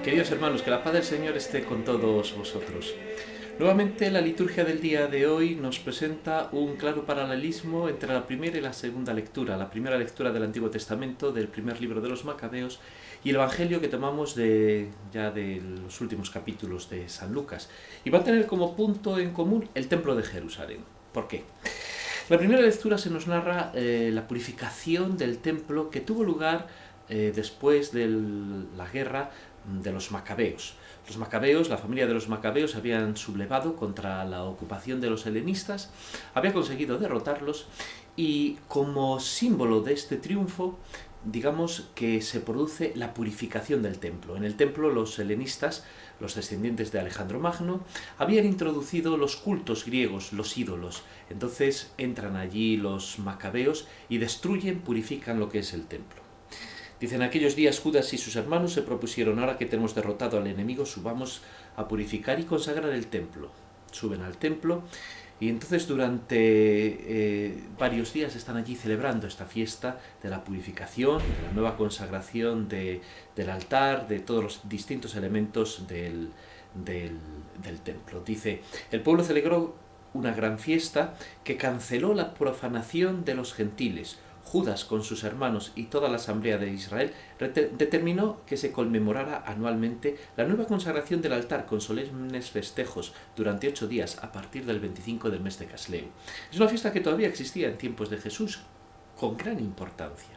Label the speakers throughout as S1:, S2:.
S1: Queridos hermanos, que la paz del Señor esté con todos vosotros. Nuevamente la liturgia del día de hoy nos presenta un claro paralelismo entre la primera y la segunda lectura. La primera lectura del Antiguo Testamento, del primer libro de los Macabeos, y el Evangelio que tomamos ya de los últimos capítulos de San Lucas. Y va a tener como punto en común el Templo de Jerusalén. ¿Por qué? En la primera lectura se nos narra la purificación del templo que tuvo lugar después de la guerra de los Macabeos. Los Macabeos, la familia de los Macabeos, habían sublevado contra la ocupación de los helenistas, había conseguido derrotarlos y como símbolo de este triunfo, digamos que se produce la purificación del templo. En el templo los helenistas, los descendientes de Alejandro Magno, habían introducido los cultos griegos, los ídolos. Entonces entran allí los Macabeos y destruyen, purifican lo que es el templo. Dice, en aquellos días Judas y sus hermanos se propusieron, ahora que tenemos derrotado al enemigo, subamos a purificar y consagrar el templo. Suben al templo y entonces durante varios días están allí celebrando esta fiesta de la purificación, de la nueva consagración del altar, de todos los distintos elementos del templo. Dice, el pueblo celebró una gran fiesta que canceló la profanación de los gentiles. Judas con sus hermanos y toda la asamblea de Israel determinó que se conmemorara anualmente la nueva consagración del altar con solemnes festejos durante 8 días a partir del 25 del mes de Casleu. Es una fiesta que todavía existía en tiempos de Jesús, con gran importancia.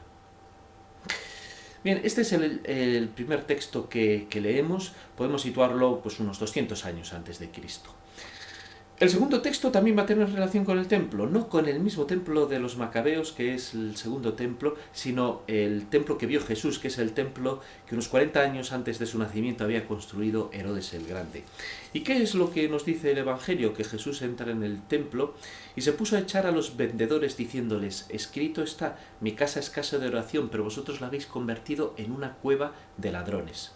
S1: Bien, este es el primer texto que leemos, podemos situarlo pues unos 200 años antes de Cristo. El segundo texto también va a tener relación con el templo, no con el mismo templo de los Macabeos, que es el segundo templo, sino el templo que vio Jesús, que es el templo que unos 40 años antes de su nacimiento había construido Herodes el Grande. ¿Y qué es lo que nos dice el Evangelio? Que Jesús entra en el templo y se puso a echar a los vendedores diciéndoles, escrito está, mi casa es casa de oración, pero vosotros la habéis convertido en una cueva de ladrones.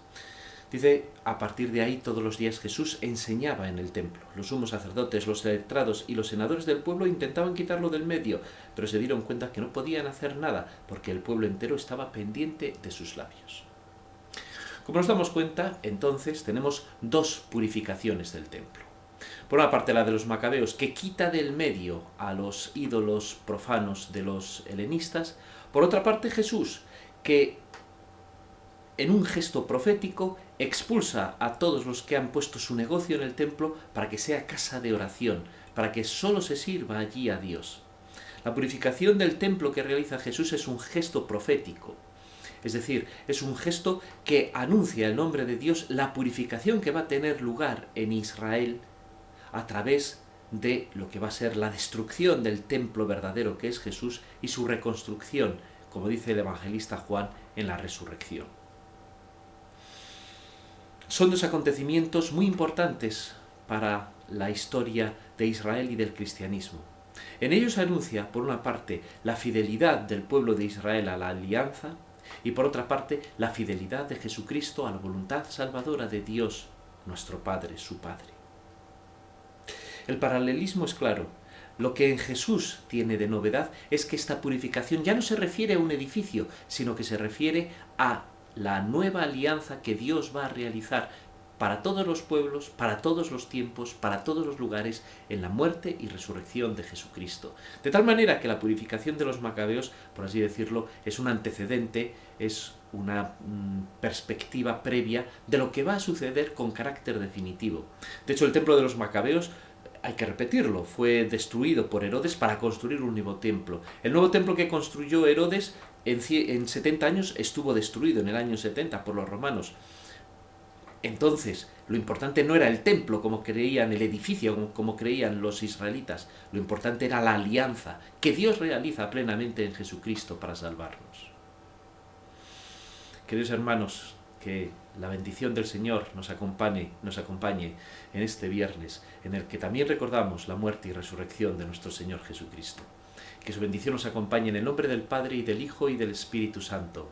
S1: Dice, a partir de ahí todos los días Jesús enseñaba en el templo. Los sumos sacerdotes, los letrados y los senadores del pueblo intentaban quitarlo del medio, pero se dieron cuenta que no podían hacer nada porque el pueblo entero estaba pendiente de sus labios. Como nos damos cuenta, entonces tenemos dos purificaciones del templo. Por una parte la de los Macabeos, que quita del medio a los ídolos profanos de los helenistas. Por otra parte Jesús, que en un gesto profético expulsa a todos los que han puesto su negocio en el templo para que sea casa de oración, para que solo se sirva allí a Dios. La purificación del templo que realiza Jesús es un gesto profético, es decir, es un gesto que anuncia el nombre de Dios, la purificación que va a tener lugar en Israel a través de lo que va a ser la destrucción del templo verdadero que es Jesús y su reconstrucción, como dice el evangelista Juan, en la resurrección. Son dos acontecimientos muy importantes para la historia de Israel y del cristianismo. En ellos se anuncia, por una parte, la fidelidad del pueblo de Israel a la alianza y, por otra parte, la fidelidad de Jesucristo a la voluntad salvadora de Dios, nuestro Padre, su Padre. El paralelismo es claro. Lo que en Jesús tiene de novedad es que esta purificación ya no se refiere a un edificio, sino que se refiere a la nueva alianza que Dios va a realizar para todos los pueblos, para todos los tiempos, para todos los lugares, en la muerte y resurrección de Jesucristo. De tal manera que la purificación de los Macabeos, por así decirlo, es un antecedente, es una perspectiva previa de lo que va a suceder con carácter definitivo. De hecho, el templo de los Macabeos, hay que repetirlo, fue destruido por Herodes para construir un nuevo templo. El nuevo templo que construyó Herodes en 70 años estuvo destruido en el año 70 por los romanos. Entonces, lo importante no era el templo como creían, el edificio como creían los israelitas, lo importante era la alianza que Dios realiza plenamente en Jesucristo para salvarnos. Queridos hermanos, que la bendición del Señor nos acompañe en este viernes, en el que también recordamos la muerte y resurrección de nuestro Señor Jesucristo. Que su bendición nos acompañe en el nombre del Padre, y del Hijo, y del Espíritu Santo.